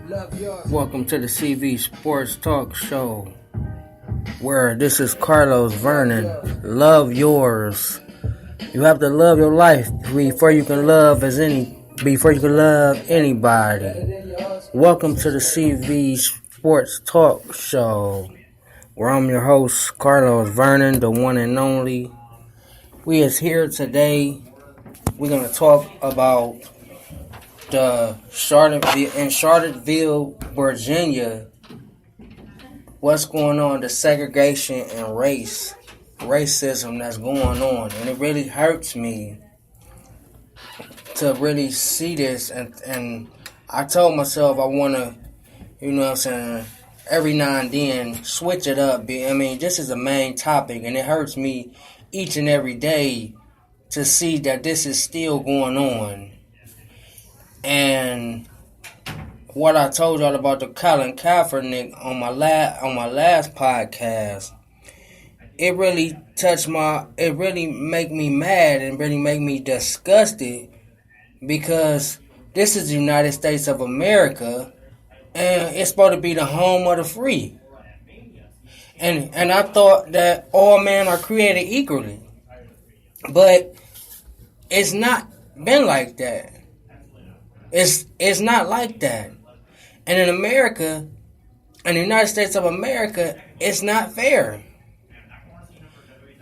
Welcome to the CV Sports Talk Show, where this is Carlos Vernon. Love yours. You have to love your life before you can love anybody. Welcome to the CV Sports Talk Show, where I'm your host, Carlos Vernon, the one and only. We is here today. We're gonna talk about in Charlottesville, Virginia, what's going on, the segregation and racism that's going on. And it really hurts me to really see this. And I told myself I want to, every now and then switch it up. This is the main topic, and it hurts me each and every day to see that this is still going on. And what I told y'all about the Colin Kaepernick on my last podcast, it really make me mad and really make me disgusted, because this is the United States of America and it's supposed to be the home of the free. And I thought that all men are created equally. But it's not been like that. It's not like that. And in America, in the United States of America, it's not fair.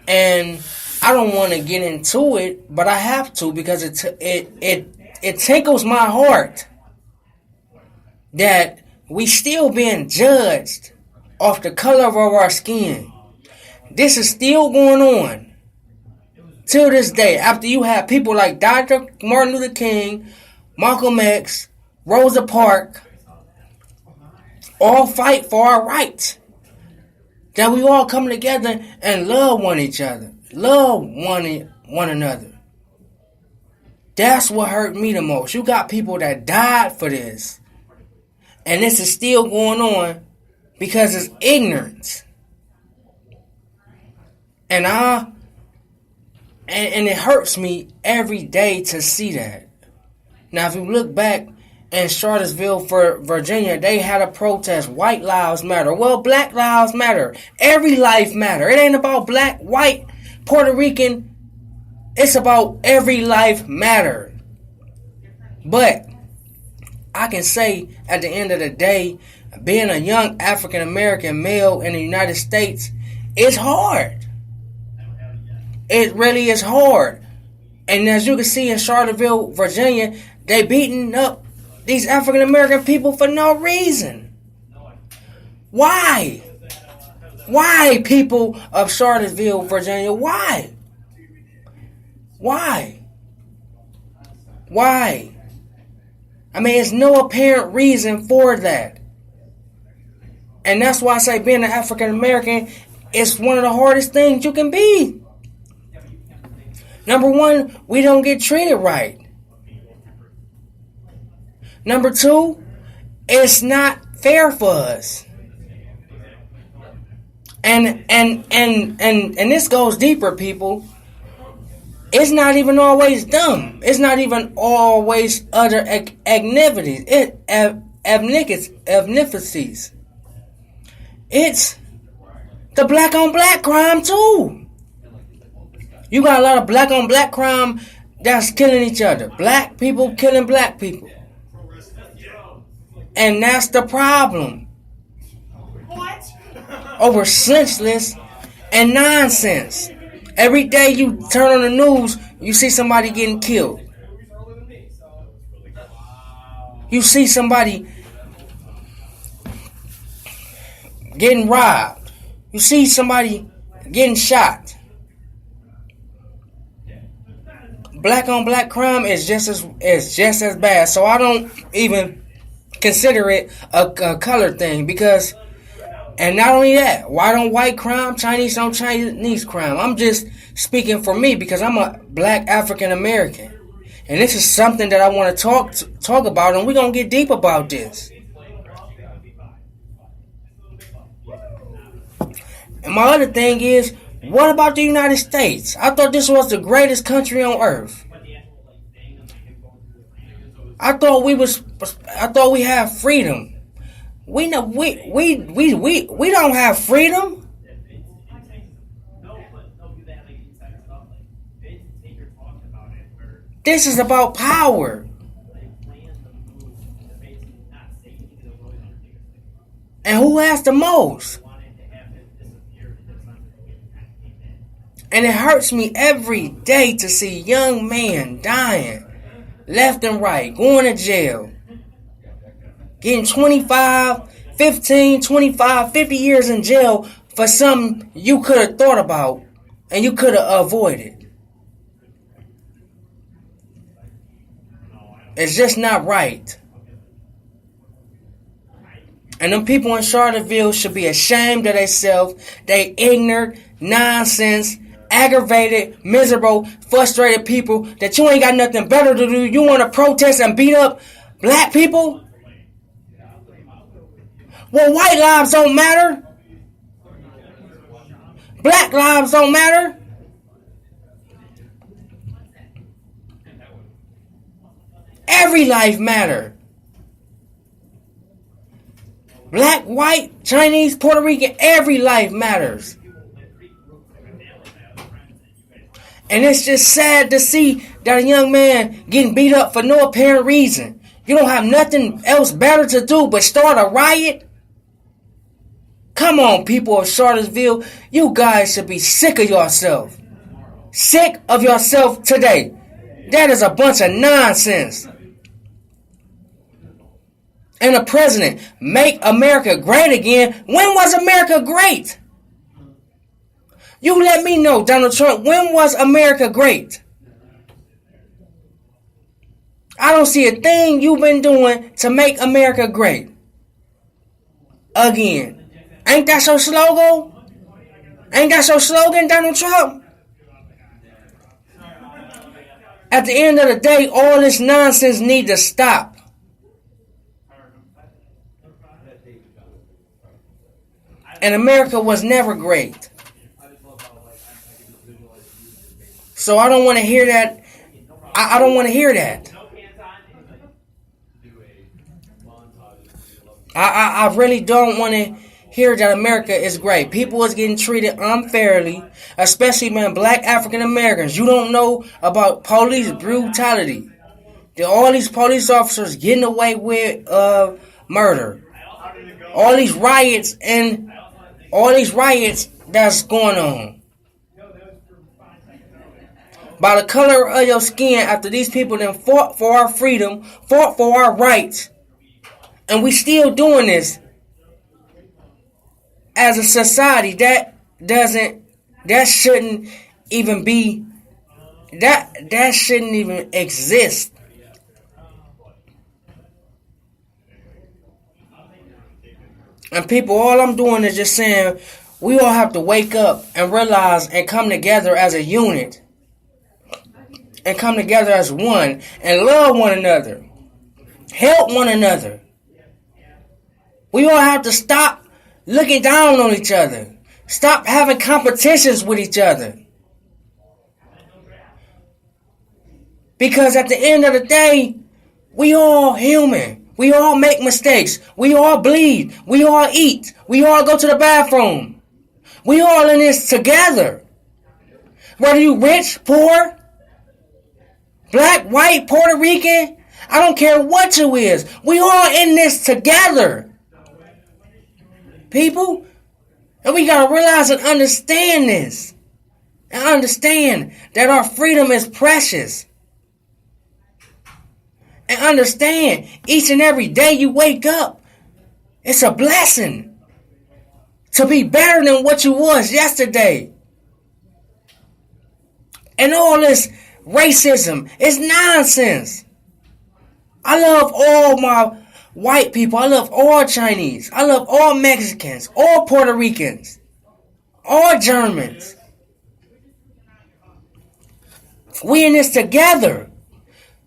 And I don't want to get into it, but I have to, because it tickles my heart that we still being judged off the color of our skin. This is still going on till this day. After you have people like Dr. Martin Luther King, Malcolm X, Rosa Parks, all fight for our rights. That we all come together and love one another. That's what hurt me the most. You got people that died for this. And this is still going on because it's ignorance. And it hurts me every day to see that. Now, if you look back in Charlottesville, Virginia, they had a protest, White Lives Matter. Well, Black Lives Matter. Every life matter. It ain't about black, white, Puerto Rican. It's about every life matter. But I can say at the end of the day, being a young African American male in the United States is hard. It really is hard. And as you can see in Charlottesville, Virginia, they beating up these African American people for no reason. Why? Why, people of Charlottesville, Virginia? Why? There's no apparent reason for that. And that's why I say being an African American is one of the hardest things you can be. Number one, we don't get treated right. Number two, it's not fair for us. And this goes deeper, people. It's not even always dumb. It's not even always other ethnicities. It's the black on black crime too. You got a lot of black on black crime that's killing each other. Black people killing black people. And that's the problem. What? Over senseless and nonsense. Every day you turn on the news, you see somebody getting killed. You see somebody getting robbed. You see somebody getting shot. Black on black crime is just as bad. So I don't even consider it a color thing, because, and not only that, why don't white crime, Chinese don't Chinese crime? I'm just speaking for me, because I'm a black African American, and this is something that I want to talk about, and we're gonna get deep about this. And my other thing is, what about the United States? I thought this was the greatest country on earth. I thought we had freedom. We know we don't have freedom. This is about power. And who has the most? And it hurts me every day to see young men dying left and right, going to jail, getting 25, 15, 25, 50 years in jail for something you could have thought about and you could have avoided. It's just not right. And them people in Charlottesville should be ashamed of themselves. They ignorant, nonsense, aggravated, miserable, frustrated people that you ain't got nothing better to do. You want to protest and beat up black people? Well, white lives don't matter. Black lives don't matter. Every life matter. Black, white, Chinese, Puerto Rican, every life matters. And it's just sad to see that a young man getting beat up for no apparent reason. You don't have nothing else better to do but start a riot? Come on, people of Charlottesville. You guys should be sick of yourself. Sick of yourself today. That is a bunch of nonsense. And the president, make America great again. When was America great? You let me know, Donald Trump, when was America great? I don't see a thing you've been doing to make America great. Again. Ain't that your slogan? Ain't that your slogan, Donald Trump? At the end of the day, all this nonsense needs to stop. And America was never great. So I don't want to hear that. I don't want to hear that. I really don't want to hear that America is great. People is getting treated unfairly, especially, man, black African Americans. You don't know about police brutality. All these police officers getting away with murder. All these riots that's going on. By the color of your skin, after these people then fought for our freedom, fought for our rights, and we still doing this as a society, that shouldn't even be, that shouldn't even exist. And people, all I'm doing is just saying, we all have to wake up and realize and come together as a unit. And come together as one. And love one another. Help one another. We all have to stop looking down on each other. Stop having competitions with each other. Because at the end of the day, we all human. We all make mistakes. We all bleed. We all eat. We all go to the bathroom. We all in this together. Whether you rich, poor, black, white, Puerto Rican, I don't care what you is. We all in this together. People. And we got to realize and understand this. And understand that our freedom is precious. And understand, each and every day you wake up, it's a blessing to be better than what you was yesterday. And all this racism is nonsense. I love all my white people. I love all Chinese. I love all Mexicans, all Puerto Ricans, all Germans. We in this together.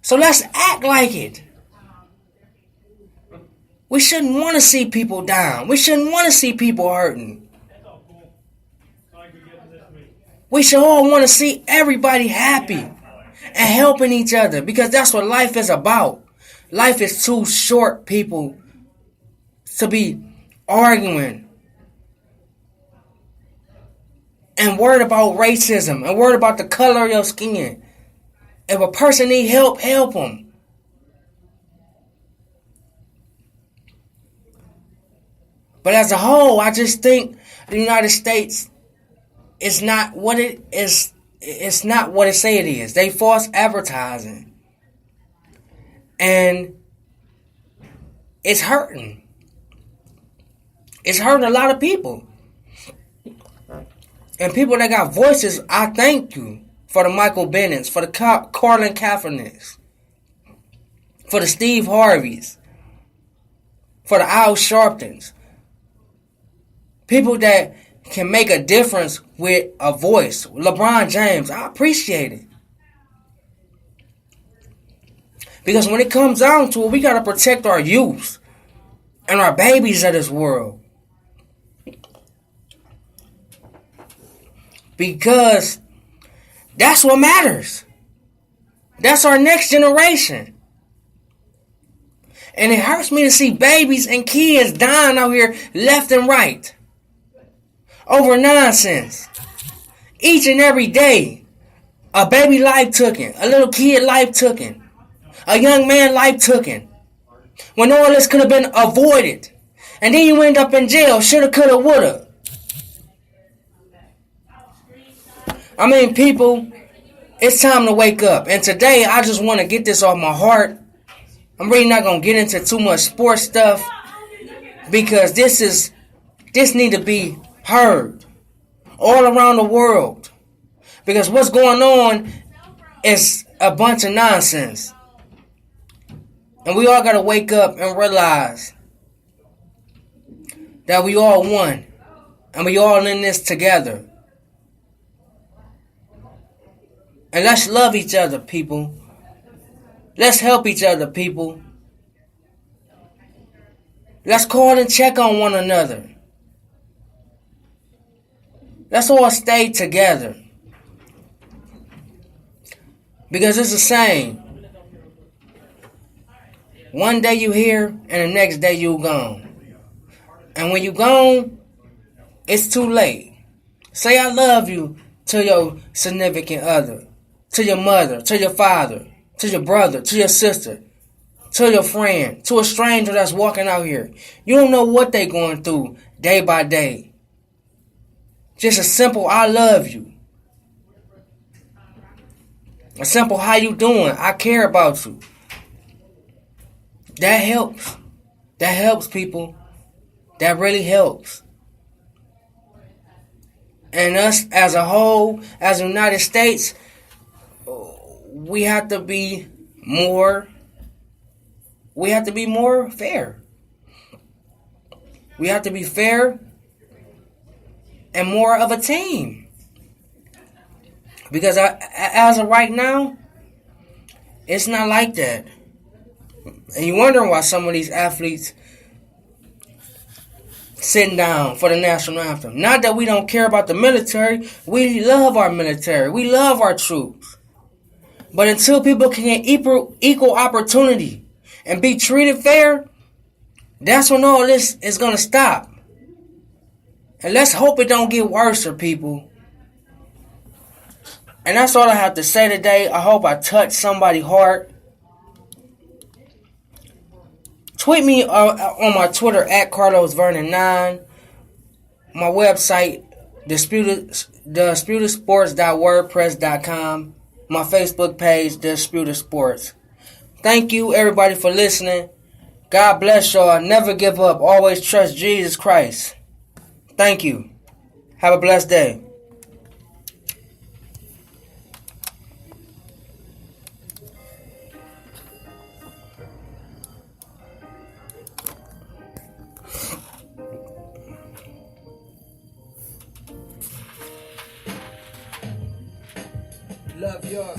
So let's act like it. We shouldn't want to see people down. We shouldn't want to see people hurting. We should all want to see everybody happy and helping each other, because that's what life is about. Life is too short, people. to be arguing and worried about racism and worried about the color of your skin. If a person need help, help them. But as a whole, I just think the United States is not what it is. It's not what it say it is. They false advertising, and it's hurting. It's hurting a lot of people. And people that got voices, I thank you for the Michael Bennett's, for the Colin Kaepernicks, for the Steve Harveys, for the Al Sharptons. People that can make a difference with a voice. LeBron James, I appreciate it. Because when it comes down to it, we got to protect our youth and our babies of this world. Because that's what matters. That's our next generation. And it hurts me to see babies and kids dying out here left and right over nonsense. Each and every day, a baby life taken, a little kid life taken, a young man life taken, when all this could have been avoided. And then you end up in jail, shoulda, coulda, woulda. I mean, people, it's time to wake up. And today, I just want to get this off my heart. I'm really not going to get into too much sports stuff, because this need to be heard all around the world. Because what's going on is a bunch of nonsense. And we all got to wake up and realize that we all one. And we all in this together. And let's love each other, people. Let's help each other, people. Let's call and check on one another. Let's all stay together. Because it's the same. One day you here, and the next day you gone. And when you gone, it's too late. Say I love you to your significant other, to your mother, to your father, to your brother, to your sister, to your friend, to a stranger that's walking out here. You don't know what they going through day by day. Just a simple I love you. A simple how you doing? I care about you. That helps. That helps, people. That really helps. And us as a whole, as the United States, we have to be more fair. We have to be fair and more of a team. Because as of right now, it's not like that. And you're wondering why some of these athletes sitting down for the national anthem. Not that we don't care about the military. We love our military. We love our troops. But until people can get equal opportunity and be treated fair, that's when all this is going to stop. And let's hope it don't get worse, people. And that's all I have to say today. I hope I touched somebody's heart. Tweet me on my Twitter at CarlosVernon9. My website, disputedsports.wordpress.com. My Facebook page, Disputed Sports. Thank you, everybody, for listening. God bless y'all. Never give up. Always trust Jesus Christ. Thank you. Have a blessed day. Love y'all.